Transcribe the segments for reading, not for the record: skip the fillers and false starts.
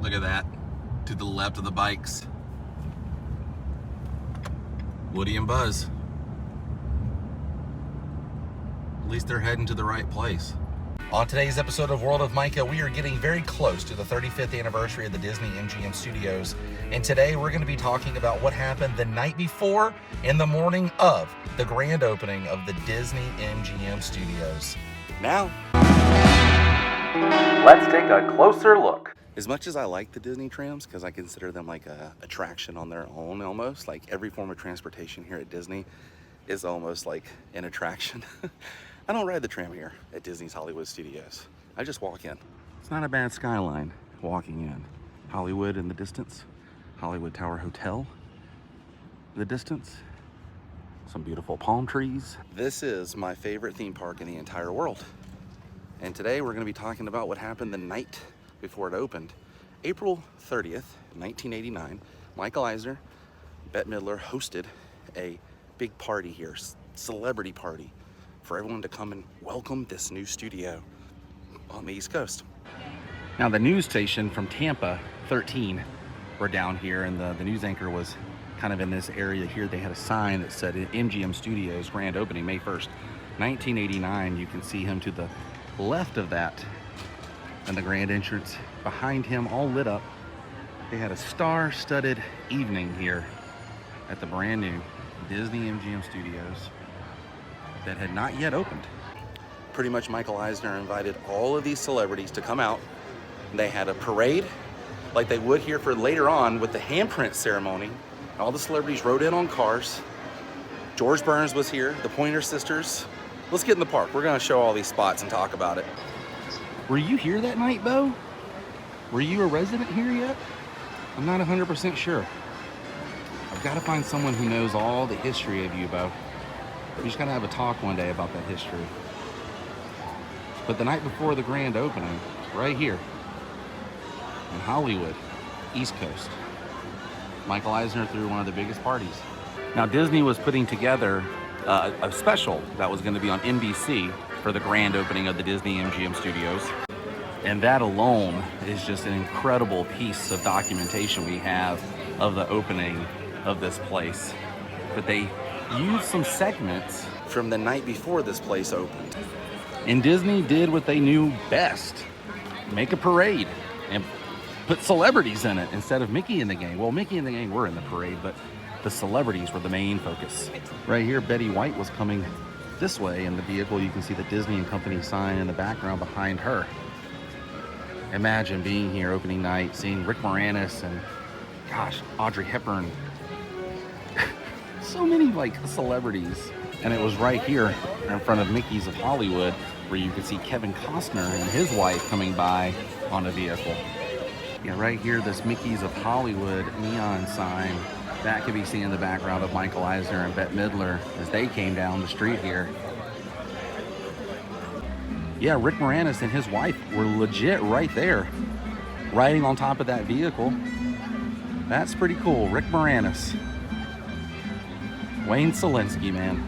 Look at that. To the left of the bikes. Woody and Buzz. At least they're heading to the right place. On today's episode of World of Micah, we are getting very close to the 35th anniversary of the Disney-MGM studios. And today we're going to be talking about what happened the night before and the morning of the grand opening of the Disney-MGM studios. Now, let's take a closer look. As much as I like the Disney trams, because I consider them like a attraction on their own almost, like every form of transportation here at Disney is almost like an attraction. I don't ride the tram here at Disney's Hollywood Studios. I just walk in. It's not a bad skyline walking in. Hollywood in the distance, Hollywood Tower Hotel in the distance, some beautiful palm trees. This is my favorite theme park in the entire world. And today we're gonna be talking about what happened the night before it opened. April 30th, 1989, Michael Eisner, Bette Midler hosted a big party here, celebrity party, for everyone to come and welcome this new studio on the East Coast. Now the news station from Tampa, 13, were down here, and the news anchor was kind of in this area here. They had a sign that said MGM Studios grand opening May 1st, 1989. You can see him to the left of that, and the grand entrance behind him all lit up. They had a star-studded evening here at the brand new Disney-MGM Studios that had not yet opened. Pretty much Michael Eisner invited all of these celebrities to come out. They had a parade like they would here for later on with the handprint ceremony. All the celebrities rode in on cars. George Burns was here, the Pointer Sisters. Let's get in the park. We're gonna show all these spots and talk about it. Were you here that night, Bo? Were you a resident here yet? I'm not 100% sure. I've got to find someone who knows all the history of you, Bo. We just gotta have a talk one day about that history. But the night before the grand opening, right here in Hollywood, East Coast, Michael Eisner threw one of the biggest parties. Now Disney was putting together a special that was gonna be on NBC for the grand opening of the Disney-MGM studios. And that alone is just an incredible piece of documentation we have of the opening of this place. But they used some segments from the night before this place opened. And Disney did what they knew best: make a parade and put celebrities in it instead of Mickey and the gang. Well, Mickey and the gang were in the parade, but the celebrities were the main focus. Right here, Betty White was coming this way in the vehicle. You can see the Disney and Company sign in the background behind her. Imagine being here opening night, seeing Rick Moranis and, gosh, Audrey Hepburn. So many like celebrities. And it was right here in front of Mickey's of Hollywood where you could see Kevin Costner and his wife coming by on a vehicle. Yeah, right here, this Mickey's of Hollywood neon sign, that could be seen in the background of Michael Eisner and Bette Midler as they came down the street here. Yeah, Rick Moranis and his wife were legit right there, riding on top of that vehicle. That's pretty cool. Rick Moranis. Wayne Szalinski, man.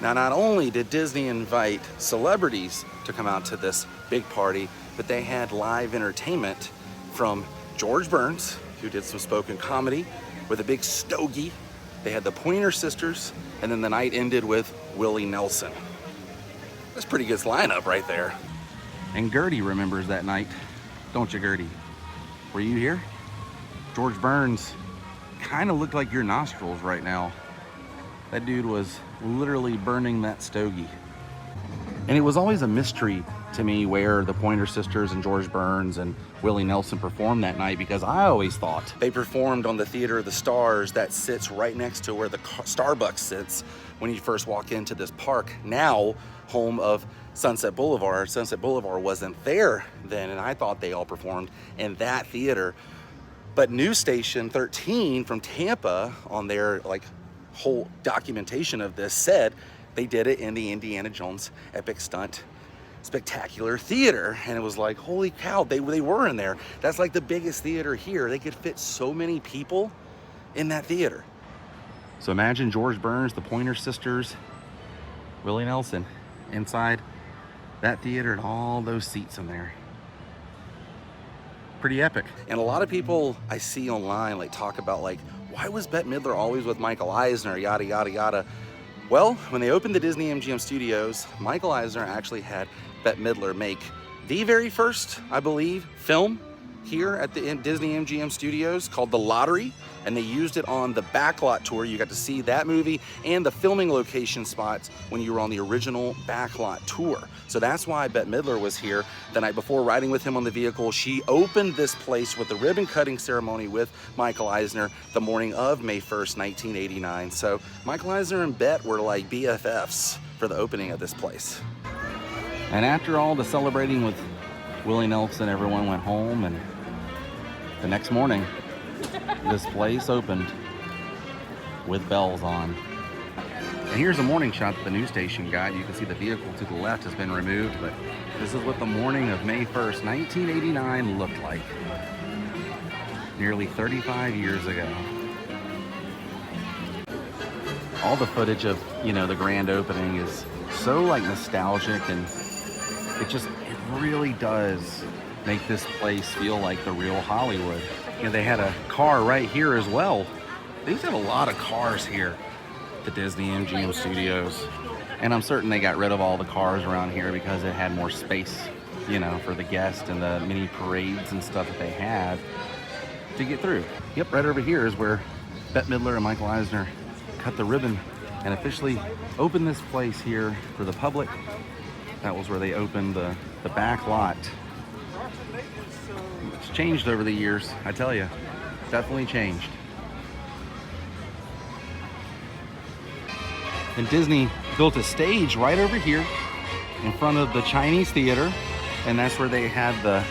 Now, not only did Disney invite celebrities to come out to this big party, but they had live entertainment from George Burns, who did some spoken comedy with a big stogie. They had the Pointer Sisters, and then the night ended with Willie Nelson. That's a pretty good lineup right there. And Gertie remembers that night, don't you, Gertie? Were you here? George Burns kind of looked like your nostrils right now. That dude was literally burning that stogie. And it was always a mystery to me where the Pointer Sisters and George Burns and Willie Nelson performed that night, because I always thought they performed on the Theater of the Stars that sits right next to where the Starbucks sits when you first walk into this park, now home of Sunset Boulevard. Sunset Boulevard wasn't there then, and I thought they all performed in that theater. But News Station 13 from Tampa, on their like whole documentation of this, said they did it in the Indiana Jones Epic Stunt Spectacular Theater. And it was like, holy cow, they were in there. That's like the biggest theater here. They could fit so many people in that theater. So imagine George Burns, the Pointer Sisters, Willie Nelson inside that theater and all those seats in there. pretty epic. And a lot of people I see online like talk about like, why was Bette Midler always with Michael Eisner, yada, yada, yada. Well, when they opened the Disney-MGM studios, Michael Eisner actually had Bette Midler make the very first, I believe, film here at the Disney-MGM studios called The Lottery, and they used it on the backlot tour. You got to see that movie and the filming location spots when you were on the original backlot tour. So that's why Bette Midler was here the night before, riding with him on the vehicle. She opened this place with the ribbon cutting ceremony with Michael Eisner the morning of May 1st, 1989. So Michael Eisner and Bette were like BFFs for the opening of this place. And after all the celebrating with Willie Nelson, everyone went home, and the next morning, this place opened with bells on. And here's a morning shot that the news station got. You can see the vehicle to the left has been removed, but this is what the morning of May 1st, 1989 looked like. Nearly 35 years ago. All the footage of, you know, the grand opening is so like nostalgic, and it really does make this place feel like the real Hollywood. You know, they had a car right here as well. They used to have a lot of cars here at the Disney-MGM studios. And I'm certain they got rid of all the cars around here because it had more space, you know, for the guests and the mini parades and stuff that they had to get through. Yep, right over here is where Bette Midler and Michael Eisner cut the ribbon and officially opened this place here for the public. That was where they opened the back lot. It's changed over the years, I tell you. Definitely changed. And Disney built a stage right over here in front of the Chinese theater, and that's where they had the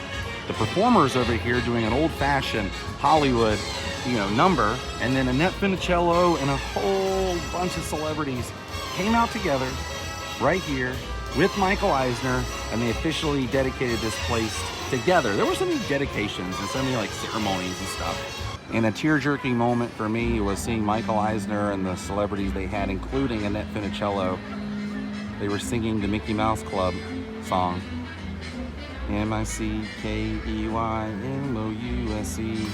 performers over here doing an old-fashioned Hollywood, you know, number. And then Annette Funicello and a whole bunch of celebrities came out together right here with Michael Eisner, and they officially dedicated this place together. There were so many dedications and so many like ceremonies and stuff. And a tear-jerking moment for me was seeing Michael Eisner and the celebrities they had, including Annette Funicello. They were singing the Mickey Mouse Club song. M-I-C-K-E-Y-M-O-U-S-E.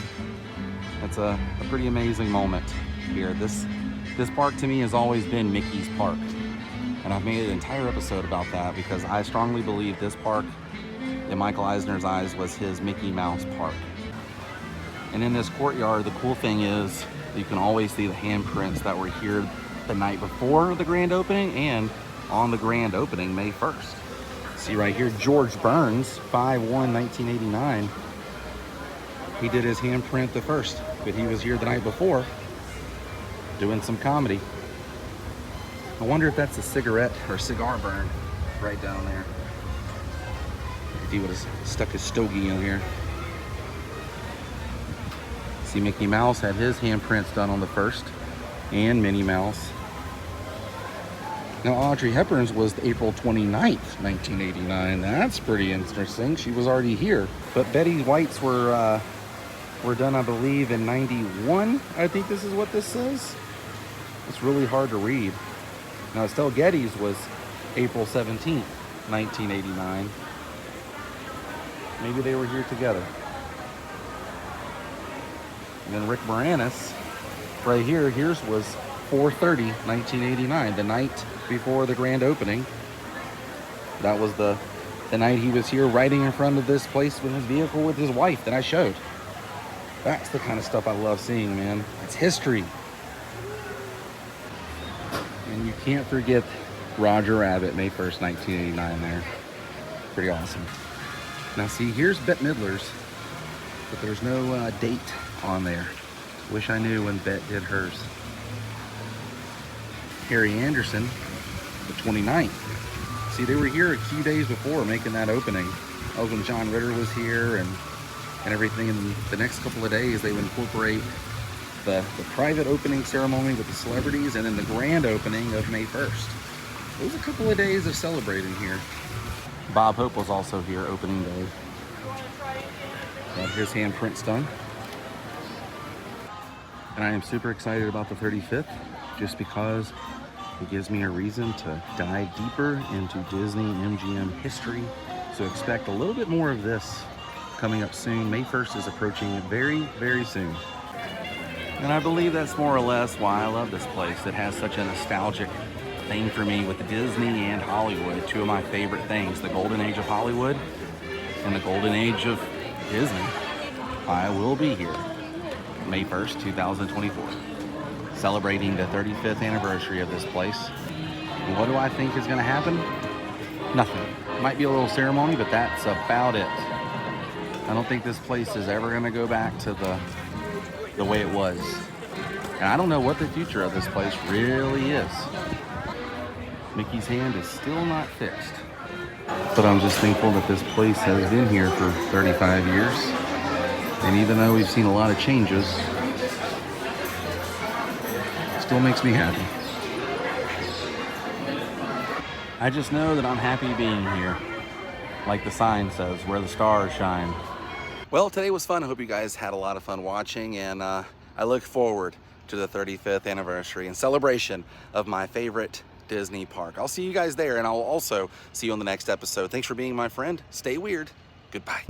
That's a pretty amazing moment here. This park to me has always been Mickey's park. And I've made an entire episode about that because I strongly believe this park, in Michael Eisner's eyes, was his Mickey Mouse park. And in this courtyard, the cool thing is you can always see the handprints that were here the night before the grand opening and on the grand opening, May 1st. See right here, George Burns, 5/1/1989. He did his handprint the first, but he was here the night before doing some comedy. I wonder if that's a cigarette or cigar burn right down there. If he would have stuck his stogie in here. See, Mickey Mouse had his handprints done on the first, and Minnie Mouse. Now, Audrey Hepburn's was April 29th, 1989. That's pretty interesting. She was already here. But Betty White's were done, I believe, in 91. I think this is what this says. It's really hard to read. Now, Estelle Getty's was April 17th, 1989. Maybe they were here together. And then Rick Moranis, right here, his was 4/30, 1989, the night before the grand opening. That was the night he was here riding in front of this place with his vehicle with his wife that I showed. That's the kind of stuff I love seeing, man. It's history. And you can't forget Roger Rabbit, May 1st, 1989 there. Pretty awesome. Now see, here's Bette Midler's, but there's no date on there. Wish I knew when Bette did hers. Harry Anderson, the 29th. See, they were here a few days before making that opening. That was when John Ritter was here and everything. And the next couple of days, they would incorporate the private opening ceremony with the celebrities and then the grand opening of May 1st. It was a couple of days of celebrating here. Bob Hope was also here opening day. Got his handprints done. And I am super excited about the 35th just because it gives me a reason to dive deeper into Disney-MGM history. So expect a little bit more of this coming up soon. May 1st is approaching very, very soon. And I believe that's more or less why I love this place. It has such a nostalgic thing for me with Disney and Hollywood, two of my favorite things, the golden age of Hollywood and the golden age of Disney. I will be here May 1st, 2024, celebrating the 35th anniversary of this place. And what do I think is going to happen? Nothing. Might be a little ceremony, but that's about it. I don't think this place is ever going to go back to the way it was. And I don't know what the future of this place really is. Mickey's hand is still not fixed. But I'm just thankful that this place has been here for 35 years. And even though we've seen a lot of changes, it still makes me happy. I just know that I'm happy being here. Like the sign says, where the stars shine. Well, today was fun. I hope you guys had a lot of fun watching, and I look forward to the 35th anniversary and celebration of my favorite Disney park. I'll see you guys there, and I'll also see you on the next episode. Thanks for being my friend. Stay weird. Goodbye.